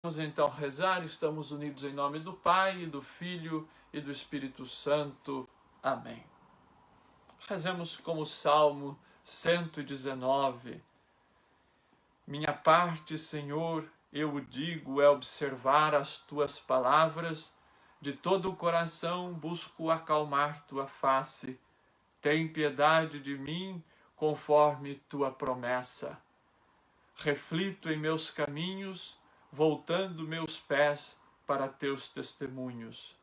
Vamos então rezar, estamos unidos em nome do Pai, e do Filho e do Espírito Santo. Amém. Rezemos como o Salmo 119. Minha parte, Senhor, eu o digo, é observar as tuas palavras, de todo o coração busco acalmar tua face. Tem piedade de mim, conforme tua promessa. Reflito em meus caminhos, voltando meus pés para teus testemunhos.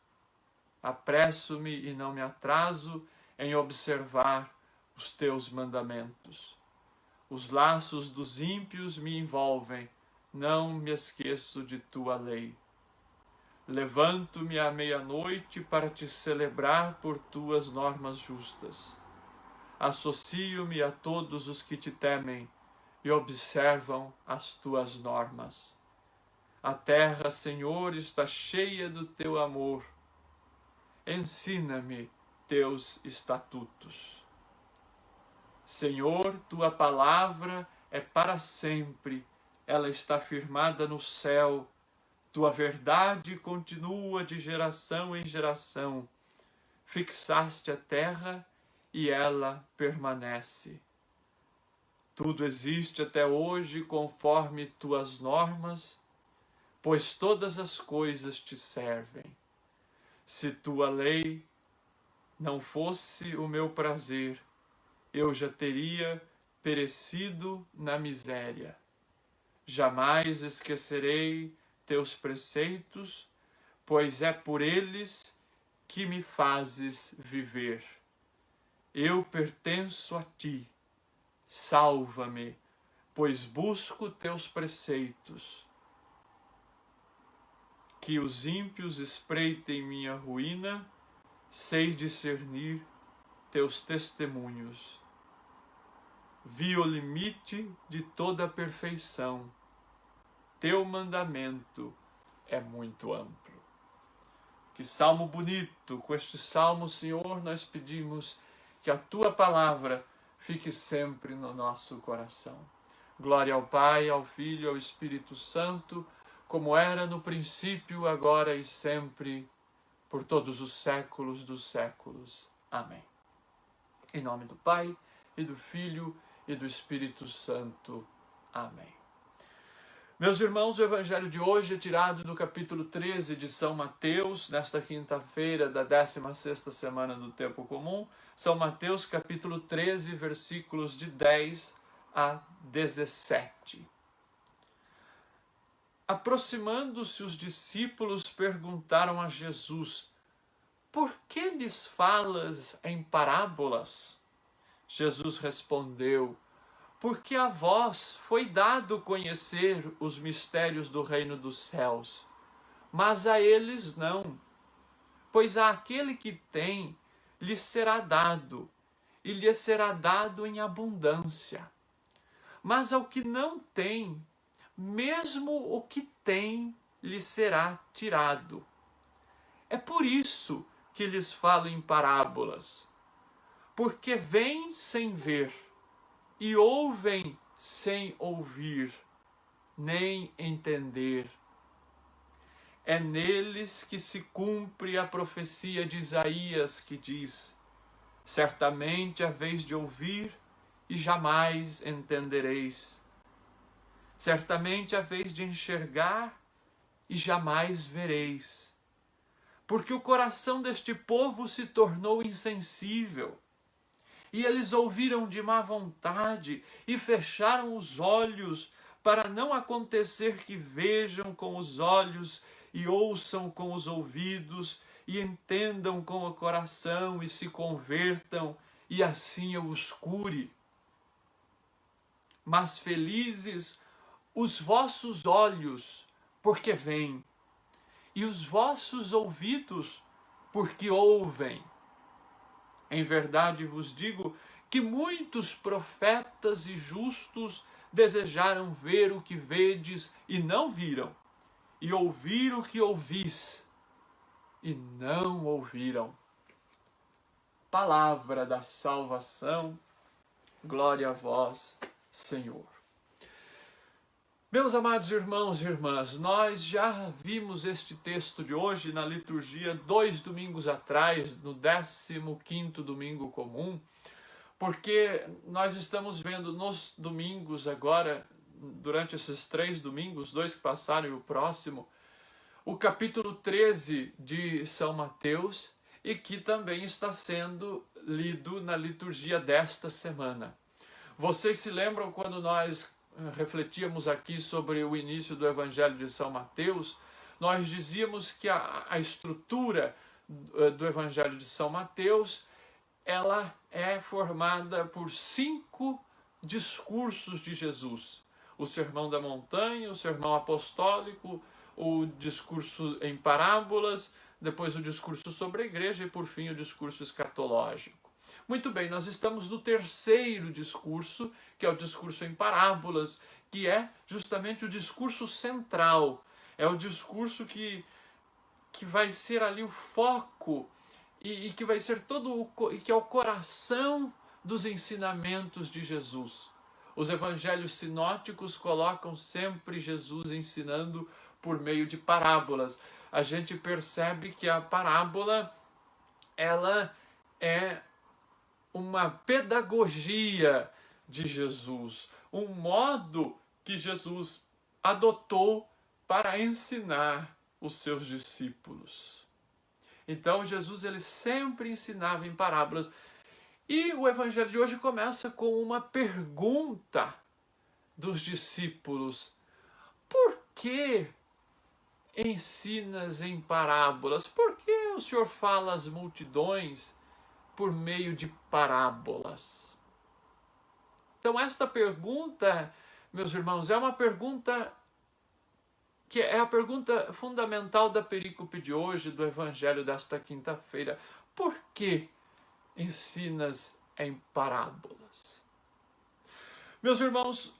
Apresso-me e não me atraso em observar os teus mandamentos. Os laços dos ímpios me envolvem, não me esqueço de tua lei. Levanto-me à meia-noite para te celebrar por tuas normas justas. Associo-me a todos os que te temem e observam as tuas normas. A terra, Senhor, está cheia do teu amor. Ensina-me teus estatutos. Senhor, tua palavra é para sempre, ela está firmada no céu. Tua verdade continua de geração em geração. Fixaste a terra e ela permanece. Tudo existe até hoje conforme tuas normas, pois todas as coisas te servem. Se tua lei não fosse o meu prazer, eu já teria perecido na miséria. Jamais esquecerei teus preceitos, pois é por eles que me fazes viver. Eu pertenço a ti. Salva-me, pois busco teus preceitos. Que os ímpios espreitem minha ruína, sei discernir teus testemunhos. Vi o limite de toda a perfeição. Teu mandamento é muito amplo. Que salmo bonito! Com este salmo, Senhor, nós pedimos que a tua palavra fique sempre no nosso coração. Glória ao Pai, ao Filho e ao Espírito Santo, como era no princípio, agora e sempre, por todos os séculos dos séculos. Amém. Em nome do Pai, e do Filho, e do Espírito Santo. Amém. Meus irmãos, o Evangelho de hoje é tirado do capítulo 13 de São Mateus, nesta quinta-feira da 16ª semana do Tempo Comum. São Mateus, capítulo 13, versículos de 10 a 17. Aproximando-se os discípulos, perguntaram a Jesus: por que lhes falas em parábolas? Jesus respondeu: porque a vós foi dado conhecer os mistérios do reino dos céus, mas a eles não. Pois àquele que tem, lhe será dado, e lhe será dado em abundância. Mas ao que não tem, mesmo o que tem lhe será tirado. É por isso que lhes falo em parábolas, porque veem sem ver, e ouvem sem ouvir, nem entender. É neles que se cumpre a profecia de Isaías, que diz: certamente haveis de ouvir, e jamais entendereis. Certamente haveis de enxergar, e jamais vereis. Porque o coração deste povo se tornou insensível, e eles ouviram de má vontade, e fecharam os olhos, para não acontecer que vejam com os olhos, e ouçam com os ouvidos, e entendam com o coração, e se convertam, e assim eu os cure. Mas felizes os vossos olhos, porque veem, e os vossos ouvidos, porque ouvem. Em verdade vos digo que muitos profetas e justos desejaram ver o que vedes e não viram, e ouvir o que ouvis e não ouviram. Palavra da salvação, glória a vós, Senhor. Meus amados irmãos e irmãs, nós já vimos este texto de hoje na liturgia 2 domingos atrás, no 15º domingo comum, porque nós estamos vendo nos domingos agora, durante esses 3 domingos, 2 que passaram e o próximo, o capítulo 13 de São Mateus, e que também está sendo lido na liturgia desta semana. Vocês se lembram quando nós refletíamos aqui sobre o início do Evangelho de São Mateus? Nós dizíamos que a estrutura do Evangelho de São Mateus, ela é formada por 5 discursos de Jesus. O Sermão da Montanha, o Sermão Apostólico, o discurso em parábolas, depois o discurso sobre a igreja e, por fim, o discurso escatológico. Muito bem, nós estamos no 3º discurso, que é o discurso em parábolas, que é justamente o discurso central. É o discurso que vai ser ali o foco e que vai ser que é o coração dos ensinamentos de Jesus. Os evangelhos sinóticos colocam sempre Jesus ensinando por meio de parábolas. A gente percebe que a parábola, ela é uma pedagogia de Jesus, um modo que Jesus adotou para ensinar os seus discípulos. Então Jesus ele sempre ensinava em parábolas. E o evangelho de hoje começa com uma pergunta dos discípulos: por que ensinas em parábolas? Por que o Senhor fala às multidões por meio de parábolas? Então esta pergunta, meus irmãos, é uma pergunta que é a pergunta fundamental da perícope de hoje, do evangelho desta quinta-feira. Por que ensinas em parábolas? Meus irmãos,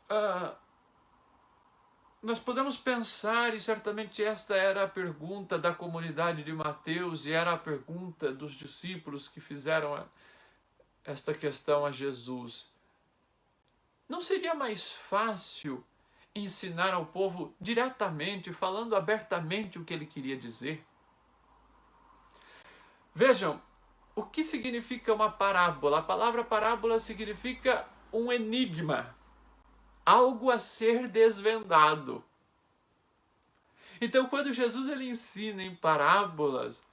nós podemos pensar, e certamente esta era a pergunta da comunidade de Mateus, e era a pergunta dos discípulos que fizeram esta questão a Jesus. Não seria mais fácil ensinar ao povo diretamente, falando abertamente o que ele queria dizer? Vejam, o que significa uma parábola? A palavra parábola significa um enigma, algo a ser desvendado. Então, quando Jesus ele ensina em parábolas,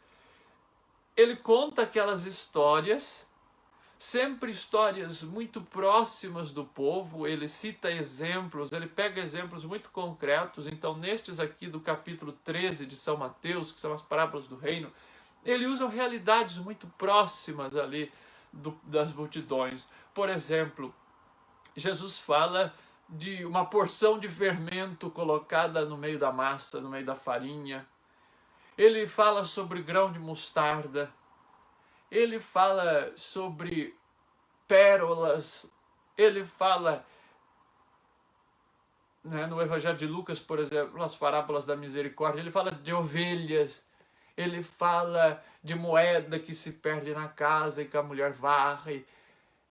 ele conta aquelas histórias, sempre histórias muito próximas do povo, ele cita exemplos, ele pega exemplos muito concretos. Então, nestes aqui do capítulo 13 de São Mateus, que são as parábolas do reino, ele usa realidades muito próximas ali das multidões. Por exemplo, Jesus fala de uma porção de fermento colocada no meio da massa, no meio da farinha. Ele fala sobre grão de mostarda. Ele fala sobre pérolas. Ele fala, no Evangelho de Lucas, por exemplo, as parábolas da misericórdia, ele fala de ovelhas. Ele fala de moeda que se perde na casa e que a mulher varre.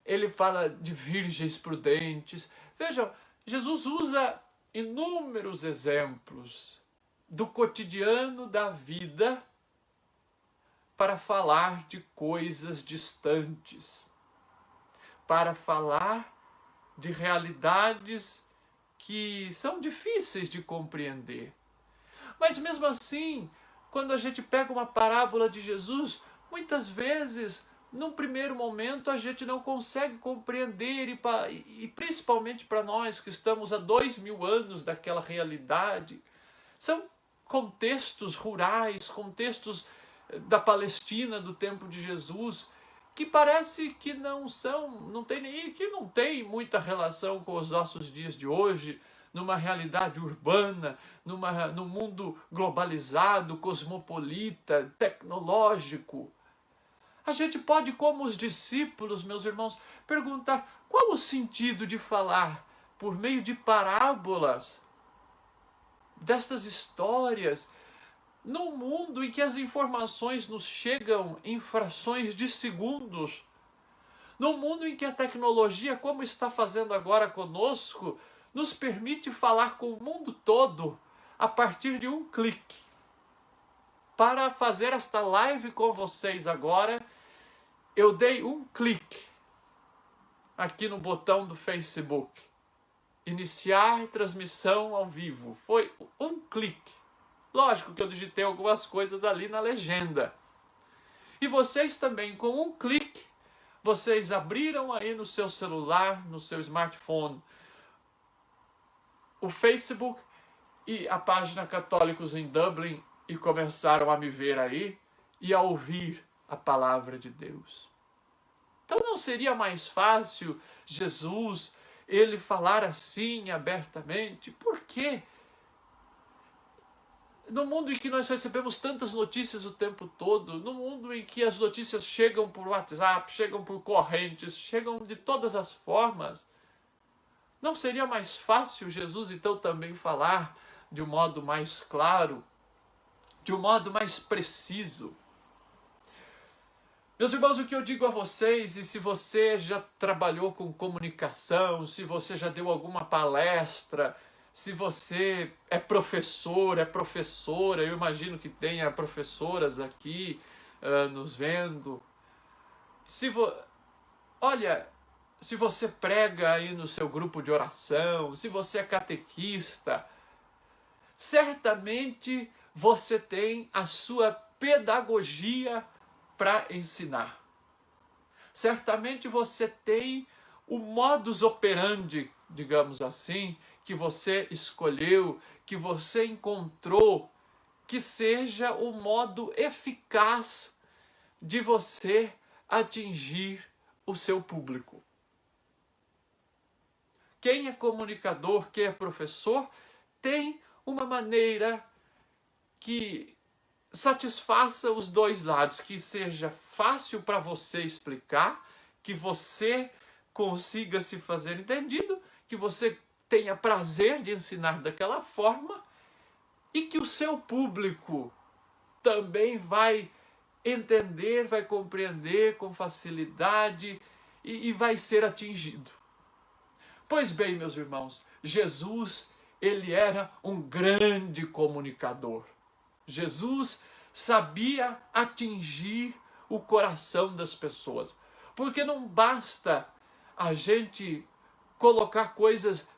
Ele fala de virgens prudentes. Vejam, Jesus usa inúmeros exemplos do cotidiano da vida para falar de coisas distantes, para falar de realidades que são difíceis de compreender. Mas mesmo assim, quando a gente pega uma parábola de Jesus, muitas vezes, num primeiro momento, a gente não consegue compreender, e principalmente para nós que estamos há 2000 anos daquela realidade, são contextos rurais, contextos da Palestina do tempo de Jesus, que parece que não tem muita relação com os nossos dias de hoje, numa realidade urbana, num mundo globalizado, cosmopolita, tecnológico. A gente pode, como os discípulos, meus irmãos, perguntar qual o sentido de falar por meio de parábolas, destas histórias, num mundo em que as informações nos chegam em frações de segundos, num mundo em que a tecnologia, como está fazendo agora conosco, nos permite falar com o mundo todo a partir de um clique. Para fazer esta live com vocês agora, eu dei um clique aqui no botão do Facebook. Iniciar transmissão ao vivo. Foi um clique. Lógico que eu digitei algumas coisas ali na legenda. E vocês também, com um clique, vocês abriram aí no seu celular, no seu smartphone, o Facebook e a página Católicos em Dublin e começaram a me ver aí e a ouvir a palavra de Deus. Então não seria mais fácil Jesus, ele falar assim abertamente? Por quê? No mundo em que nós recebemos tantas notícias o tempo todo, no mundo em que as notícias chegam por WhatsApp, chegam por correntes, chegam de todas as formas, não seria mais fácil Jesus então também falar de um modo mais claro, de um modo mais preciso? Meus irmãos, o que eu digo a vocês, e se você já trabalhou com comunicação, se você já deu alguma palestra, se você é professor, é professora, eu imagino que tenha professoras aqui nos vendo. Olha, se você prega aí no seu grupo de oração, se você é catequista, certamente você tem a sua pedagogia para ensinar. Certamente você tem o modus operandi, digamos assim, que você escolheu, que você encontrou, que seja o modo eficaz de você atingir o seu público. Quem é comunicador, quem é professor, tem uma maneira que satisfaça os dois lados, que seja fácil para você explicar, que você consiga se fazer entendido, que você tenha prazer de ensinar daquela forma e que o seu público também vai entender, vai compreender com facilidade e vai ser atingido. Pois bem, meus irmãos, Jesus, ele era um grande comunicador. Jesus sabia atingir o coração das pessoas. Porque não basta a gente colocar coisas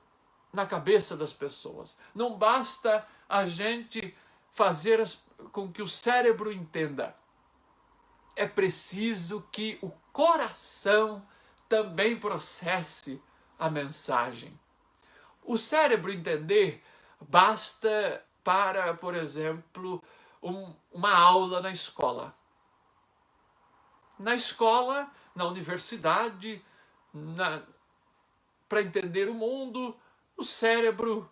na cabeça das pessoas. Não basta a gente fazer com que o cérebro entenda. É preciso que o coração também processe a mensagem. O cérebro entender basta para, por exemplo, uma aula na escola. Na escola, na universidade, para entender o mundo, o cérebro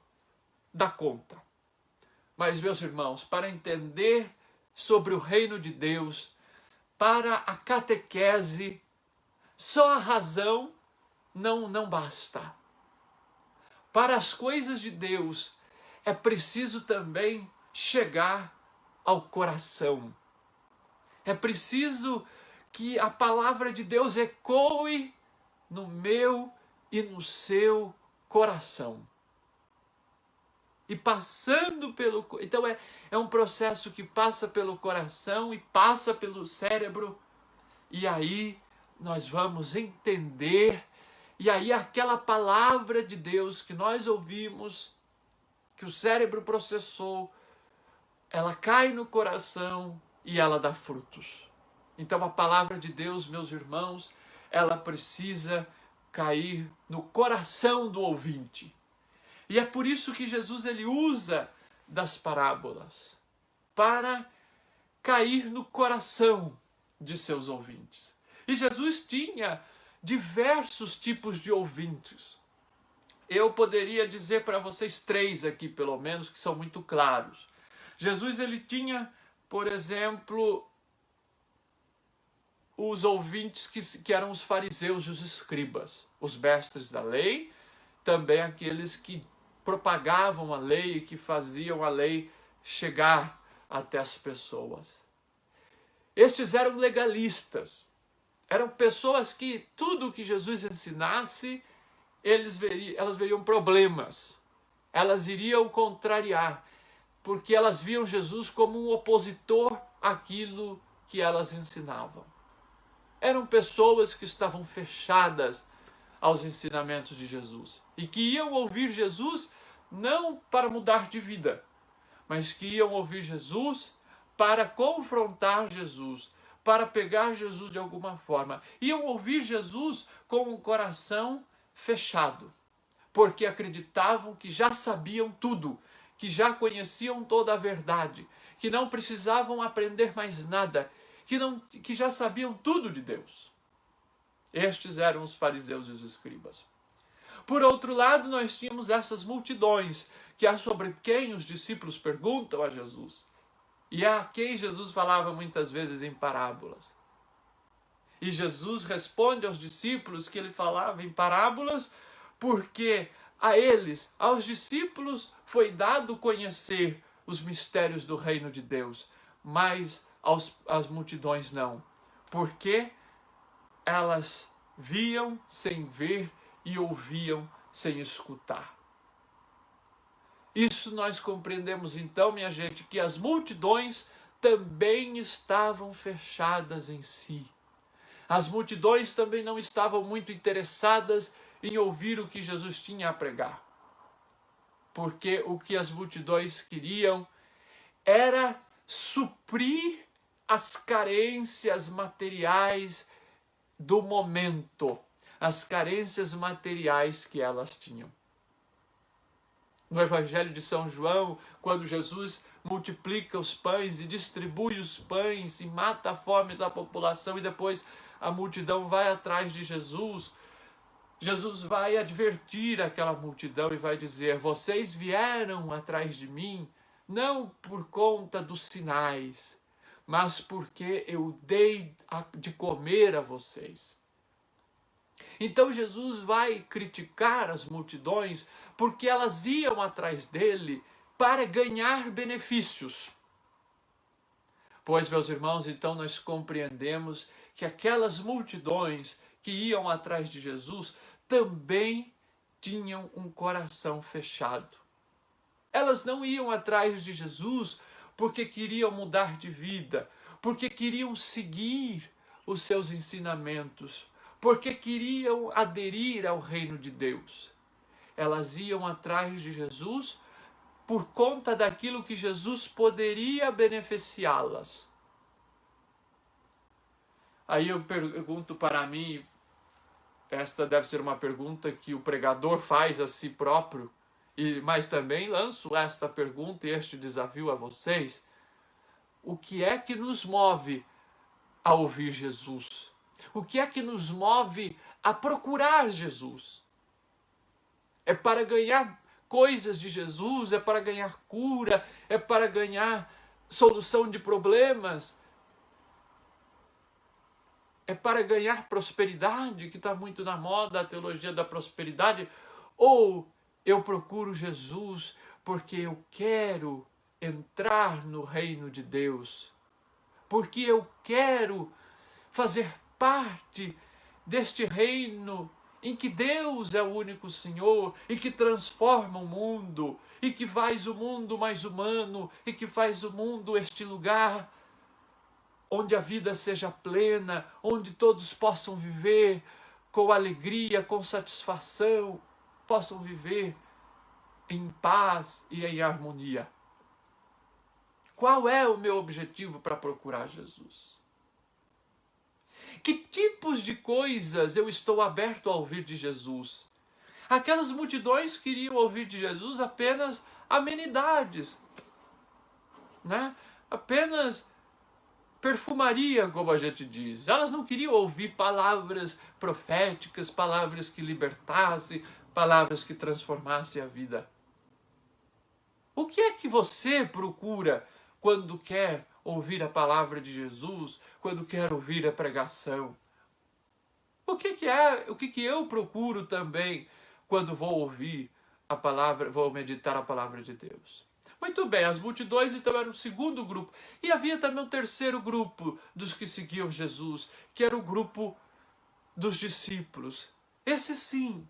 dá conta. Mas, meus irmãos, para entender sobre o reino de Deus, para a catequese, só a razão não basta. Para as coisas de Deus, é preciso também chegar ao coração. É preciso que a palavra de Deus ecoe no meu e no seu coração. E passando pelo... Então é um processo que passa pelo coração e passa pelo cérebro. E aí nós vamos entender. E aí aquela palavra de Deus que nós ouvimos, que o cérebro processou, ela cai no coração e ela dá frutos. Então a palavra de Deus, meus irmãos, ela precisa cair no coração do ouvinte. E é por isso que Jesus ele usa das parábolas, para cair no coração de seus ouvintes. E Jesus tinha diversos tipos de ouvintes. Eu poderia dizer para vocês 3 aqui, pelo menos, que são muito claros. Jesus ele tinha, por exemplo, os ouvintes que eram os fariseus e os escribas, os mestres da lei, também aqueles que propagavam a lei e que faziam a lei chegar até as pessoas. Estes eram legalistas, eram pessoas que tudo que Jesus ensinasse, elas veriam problemas, elas iriam contrariar, porque elas viam Jesus como um opositor àquilo que elas ensinavam. Eram pessoas que estavam fechadas aos ensinamentos de Jesus e que iam ouvir Jesus não para mudar de vida, mas que iam ouvir Jesus para confrontar Jesus, para pegar Jesus de alguma forma. Iam ouvir Jesus com o coração fechado, porque acreditavam que já sabiam tudo, que já conheciam toda a verdade, que não precisavam aprender mais nada, que já sabiam tudo de Deus. Estes eram os fariseus e os escribas. Por outro lado, nós tínhamos essas multidões, que é sobre quem os discípulos perguntam a Jesus, e a quem Jesus falava muitas vezes em parábolas. E Jesus responde aos discípulos que ele falava em parábolas, porque a eles, aos discípulos, foi dado conhecer os mistérios do reino de Deus, mas às multidões não, porque elas viam sem ver e ouviam sem escutar. Isso nós compreendemos então, minha gente, que as multidões também estavam fechadas em si. As multidões também não estavam muito interessadas em ouvir o que Jesus tinha a pregar. Porque o que as multidões queriam era suprir as carências materiais do momento, as carências materiais que elas tinham. No Evangelho de São João, quando Jesus multiplica os pães e distribui os pães e mata a fome da população e depois a multidão vai atrás de Jesus, Jesus vai advertir aquela multidão e vai dizer: vocês vieram atrás de mim não por conta dos sinais, mas porque eu dei de comer a vocês. Então Jesus vai criticar as multidões porque elas iam atrás dele para ganhar benefícios. Pois, meus irmãos, então nós compreendemos que aquelas multidões que iam atrás de Jesus também tinham um coração fechado. Elas não iam atrás de Jesus porque queriam mudar de vida, porque queriam seguir os seus ensinamentos, porque queriam aderir ao reino de Deus. Elas iam atrás de Jesus por conta daquilo que Jesus poderia beneficiá-las. Aí eu pergunto para mim, esta deve ser uma pergunta que o pregador faz a si próprio, mas também lanço esta pergunta e este desafio a vocês: o que é que nos move a ouvir Jesus? O que é que nos move a procurar Jesus? É para ganhar coisas de Jesus? É para ganhar cura? É para ganhar solução de problemas? É para ganhar prosperidade, que está muito na moda, a teologia da prosperidade? Ou eu procuro Jesus porque eu quero entrar no reino de Deus? Porque eu quero fazer parte deste reino em que Deus é o único Senhor e que transforma o mundo e que faz o mundo mais humano e que faz o mundo este lugar onde a vida seja plena, onde todos possam viver com alegria, com satisfação, possam viver em paz e em harmonia. Qual é o meu objetivo para procurar Jesus? Que tipos de coisas eu estou aberto a ouvir de Jesus? Aquelas multidões queriam ouvir de Jesus apenas amenidades, né? Apenas perfumaria, como a gente diz. Elas não queriam ouvir palavras proféticas, palavras que libertassem, palavras que transformassem a vida. O que é que você procura quando quer ouvir a palavra de Jesus, quando quer ouvir a pregação? O que eu procuro também quando vou ouvir a palavra, vou meditar a palavra de Deus? Muito bem, as multidões então eram o segundo grupo. E havia também um terceiro grupo dos que seguiam Jesus, que era o grupo dos discípulos. Esses sim,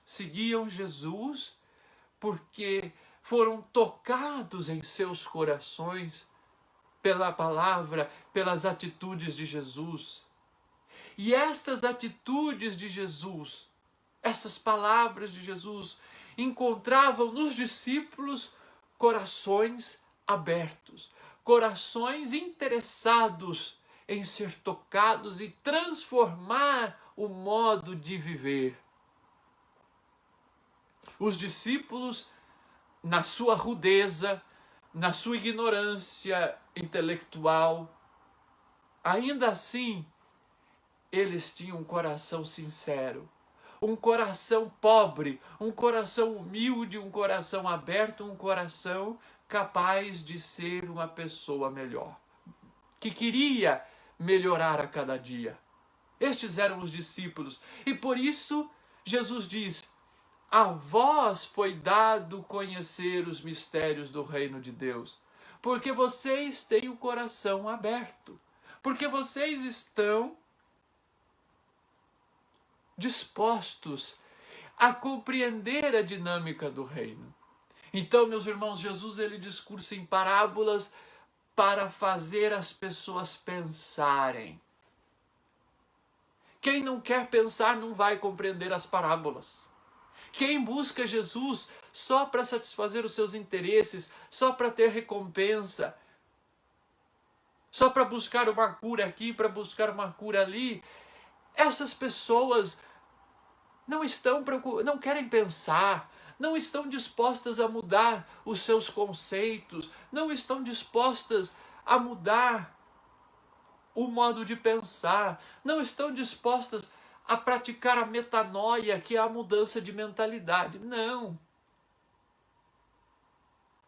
seguiam Jesus porque foram tocados em seus corações pela palavra, pelas atitudes de Jesus. E estas atitudes de Jesus, essas palavras de Jesus, encontravam nos discípulos corações abertos, corações interessados em ser tocados e transformar o modo de viver. Os discípulos, na sua rudeza, na sua ignorância intelectual, ainda assim, eles tinham um coração sincero, um coração pobre, um coração humilde, um coração aberto, um coração capaz de ser uma pessoa melhor, que queria melhorar a cada dia. Estes eram os discípulos. E por isso, Jesus diz: a vós foi dado conhecer os mistérios do reino de Deus, porque vocês têm o coração aberto, porque vocês estão dispostos a compreender a dinâmica do reino. Então, meus irmãos, Jesus ele discursa em parábolas para fazer as pessoas pensarem. Quem não quer pensar não vai compreender as parábolas. Quem busca Jesus só para satisfazer os seus interesses, só para ter recompensa, só para buscar uma cura aqui, para buscar uma cura ali, essas pessoas não querem pensar, não estão dispostas a mudar os seus conceitos, não estão dispostas a mudar o modo de pensar, não estão dispostas a praticar a metanoia, que é a mudança de mentalidade. Não.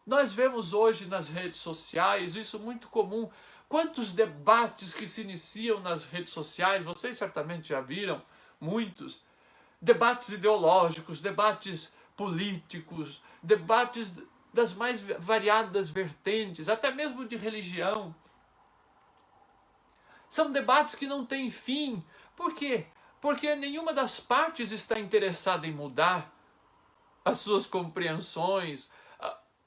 Nós vemos hoje nas redes sociais, isso muito comum, quantos debates que se iniciam nas redes sociais, vocês certamente já viram, muitos, debates ideológicos, debates políticos, debates das mais variadas vertentes, até mesmo de religião. São debates que não têm fim. Por quê? Porque nenhuma das partes está interessada em mudar as suas compreensões,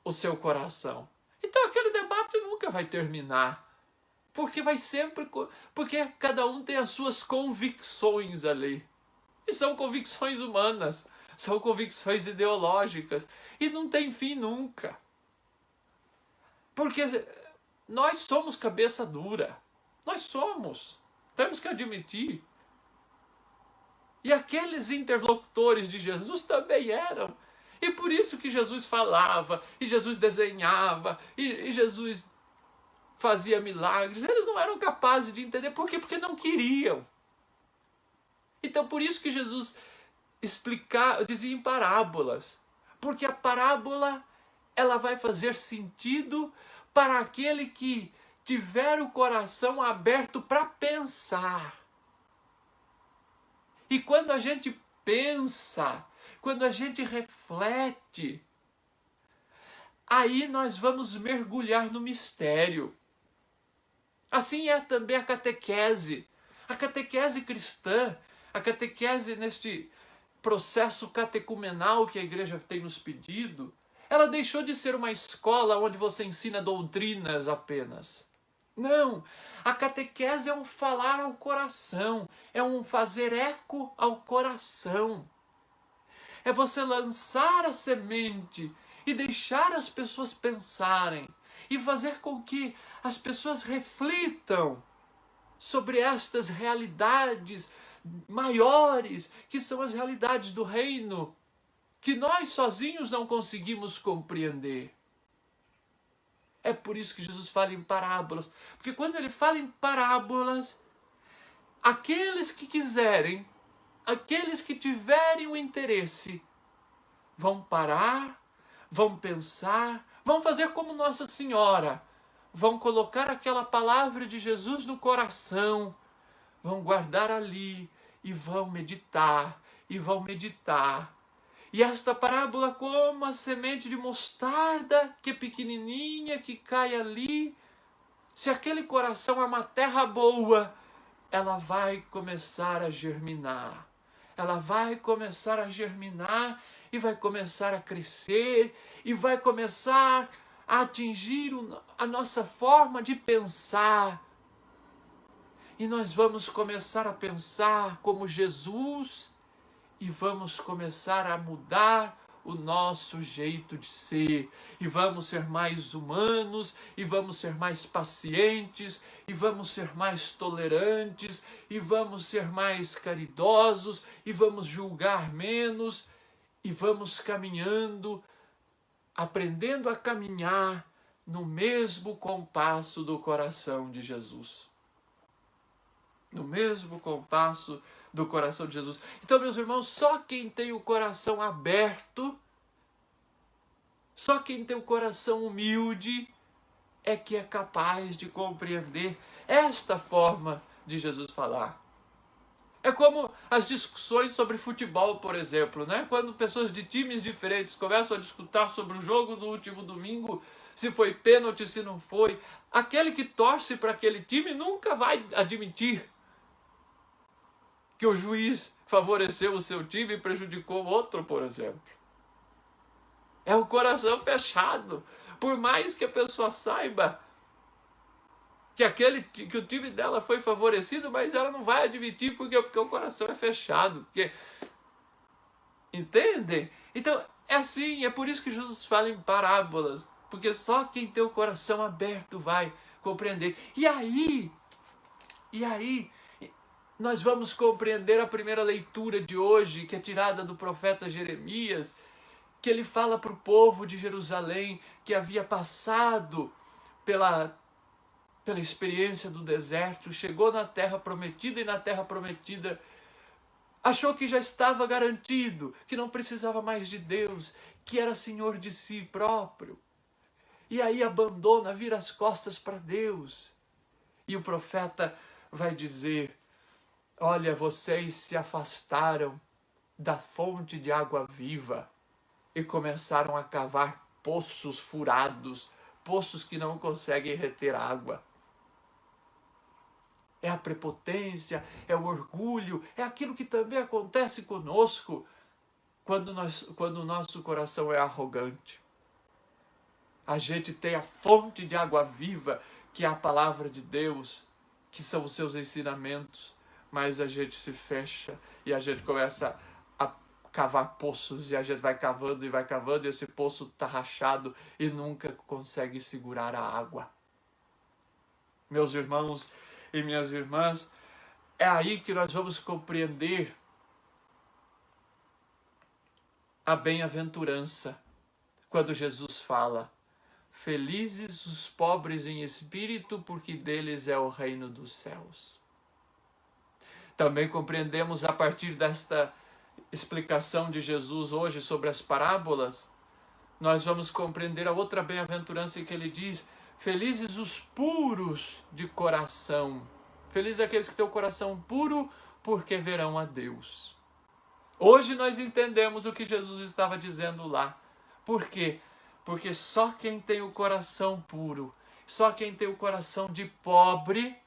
o seu coração. Então aquele debate nunca vai terminar. Porque porque cada um tem as suas convicções ali. E são convicções humanas, são convicções ideológicas. E não tem fim nunca. Porque nós somos cabeça dura. Nós somos. Temos que admitir. E aqueles interlocutores de Jesus também eram. E por isso que Jesus falava, e Jesus desenhava, e Jesus fazia milagres. Eles não eram capazes de entender. Por quê? Porque não queriam. Então, por isso que Jesus dizia em parábolas. Porque a parábola, ela vai fazer sentido para aquele que tiver o coração aberto para pensar. E quando a gente pensa, quando a gente reflete, aí nós vamos mergulhar no mistério. Assim é também a catequese. A catequese cristã, a catequese neste processo catecumenal que a igreja tem nos pedido, ela deixou de ser uma escola onde você ensina doutrinas apenas. Não, a catequese é um falar ao coração, é um fazer eco ao coração. É você lançar a semente e deixar as pessoas pensarem e fazer com que as pessoas reflitam sobre estas realidades maiores, que são as realidades do reino, que nós sozinhos não conseguimos compreender. É por isso que Jesus fala em parábolas. Porque quando ele fala em parábolas, aqueles que quiserem, aqueles que tiverem o interesse, vão parar, vão pensar, vão fazer como Nossa Senhora. Vão colocar aquela palavra de Jesus no coração, vão guardar ali e vão meditar, e vão meditar. E esta parábola, como a semente de mostarda, que é pequenininha, que cai ali, se aquele coração é uma terra boa, ela vai começar a germinar, ela vai começar a germinar e vai começar a crescer e vai começar a atingir a nossa forma de pensar. E nós vamos começar a pensar como Jesus e vamos começar a mudar o nosso jeito de ser, e vamos ser mais humanos, e vamos ser mais pacientes, e vamos ser mais tolerantes, e vamos ser mais caridosos, e vamos julgar menos, e vamos caminhando, aprendendo a caminhar no mesmo compasso do coração de Jesus. No mesmo compasso do coração de Jesus. Então, meus irmãos, só quem tem o coração aberto, só quem tem o coração humilde é que é capaz de compreender esta forma de Jesus falar. É como as discussões sobre futebol, por exemplo, né? Quando pessoas de times diferentes começam a discutir sobre o jogo do último domingo, se foi pênalti, se não foi, aquele que torce para aquele time nunca vai admitir que o juiz favoreceu o seu time e prejudicou o outro, por exemplo. É o coração fechado. Por mais que a pessoa saiba que o time dela foi favorecido, mas ela não vai admitir porque o coração é fechado. Porque... Entende? Então, é assim, é por isso que Jesus fala em parábolas, porque só quem tem o coração aberto vai compreender. E aí, nós vamos compreender a primeira leitura de hoje, que é tirada do profeta Jeremias, que ele fala para o povo de Jerusalém que havia passado pela experiência do deserto, chegou na terra prometida e na terra prometida achou que já estava garantido, que não precisava mais de Deus, que era senhor de si próprio. E aí abandona, vira as costas para Deus. E o profeta vai dizer: olha, vocês se afastaram da fonte de água viva e começaram a cavar poços furados, poços que não conseguem reter água. É a prepotência, é o orgulho, é aquilo que também acontece conosco quando o nosso coração é arrogante. A gente tem a fonte de água viva, que é a palavra de Deus, que são os seus ensinamentos, mas a gente se fecha e a gente começa a cavar poços e a gente vai cavando e esse poço está rachado e nunca consegue segurar a água. Meus irmãos e minhas irmãs, é aí que nós vamos compreender a bem-aventurança, quando Jesus fala: felizes os pobres em espírito, porque deles é o reino dos céus. Também compreendemos a partir desta explicação de Jesus hoje sobre as parábolas, nós vamos compreender a outra bem-aventurança que ele diz: felizes os puros de coração. Felizes aqueles que têm o coração puro, porque verão a Deus. Hoje nós entendemos o que Jesus estava dizendo lá. Por quê? Porque só quem tem o coração puro, só quem tem o coração de pobre,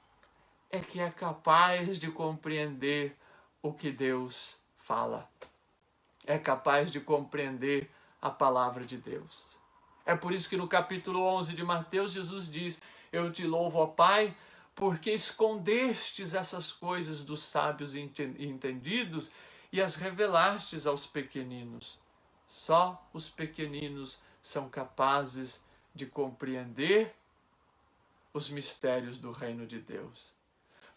é que é capaz de compreender o que Deus fala. É capaz de compreender a palavra de Deus. É por isso que no capítulo 11 de Mateus, Jesus diz: eu te louvo, ó Pai, porque escondestes essas coisas dos sábios e entendidos e as revelastes aos pequeninos. Só os pequeninos são capazes de compreender os mistérios do reino de Deus.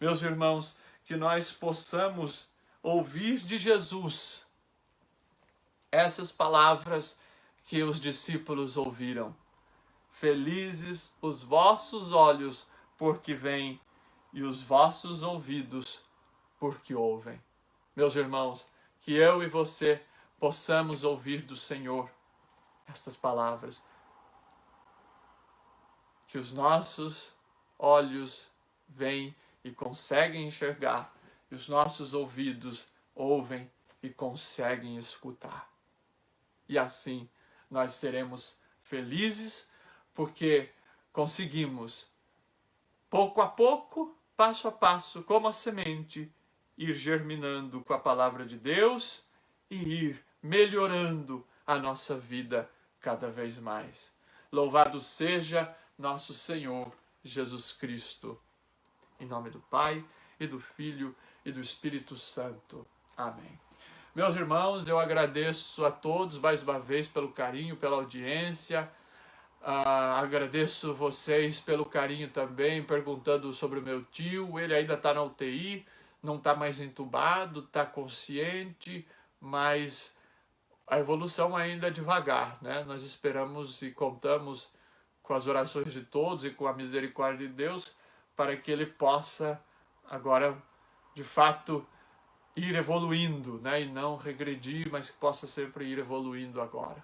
Meus irmãos, que nós possamos ouvir de Jesus essas palavras que os discípulos ouviram: felizes os vossos olhos, porque veem, e os vossos ouvidos, porque ouvem. Meus irmãos, que eu e você possamos ouvir do Senhor estas palavras, que os nossos olhos veem e conseguem enxergar, e os nossos ouvidos ouvem e conseguem escutar. E assim nós seremos felizes, porque conseguimos, pouco a pouco, passo a passo, como a semente, ir germinando com a palavra de Deus e ir melhorando a nossa vida cada vez mais. Louvado seja nosso Senhor Jesus Cristo. Em nome do Pai, e do Filho, e do Espírito Santo. Amém. Meus irmãos, eu agradeço a todos mais uma vez pelo carinho, pela audiência. Agradeço vocês pelo carinho também, perguntando sobre o meu tio. Ele ainda está na UTI, não está mais entubado, está consciente, mas a evolução ainda é devagar, né? Nós esperamos e contamos com as orações de todos e com a misericórdia de Deus para que ele possa agora, de fato, ir evoluindo, né? E não regredir, mas que possa sempre ir evoluindo agora.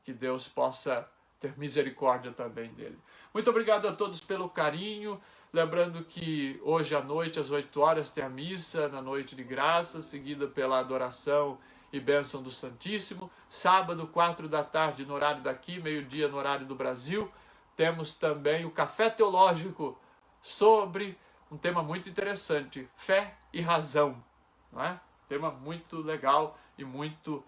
Que Deus possa ter misericórdia também dele. Muito obrigado a todos pelo carinho. Lembrando que hoje à noite, às 8 horas, tem a missa na Noite de Graça, seguida pela adoração e bênção do Santíssimo. Sábado, 4 da tarde, no horário daqui, meio-dia no horário do Brasil, temos também o Café Teológico sobre um tema muito interessante, fé e razão. Não é? Tema muito legal e muito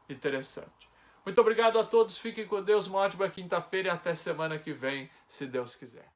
interessante. Muito obrigado a todos, fiquem com Deus, uma ótima quinta-feira e até semana que vem, se Deus quiser.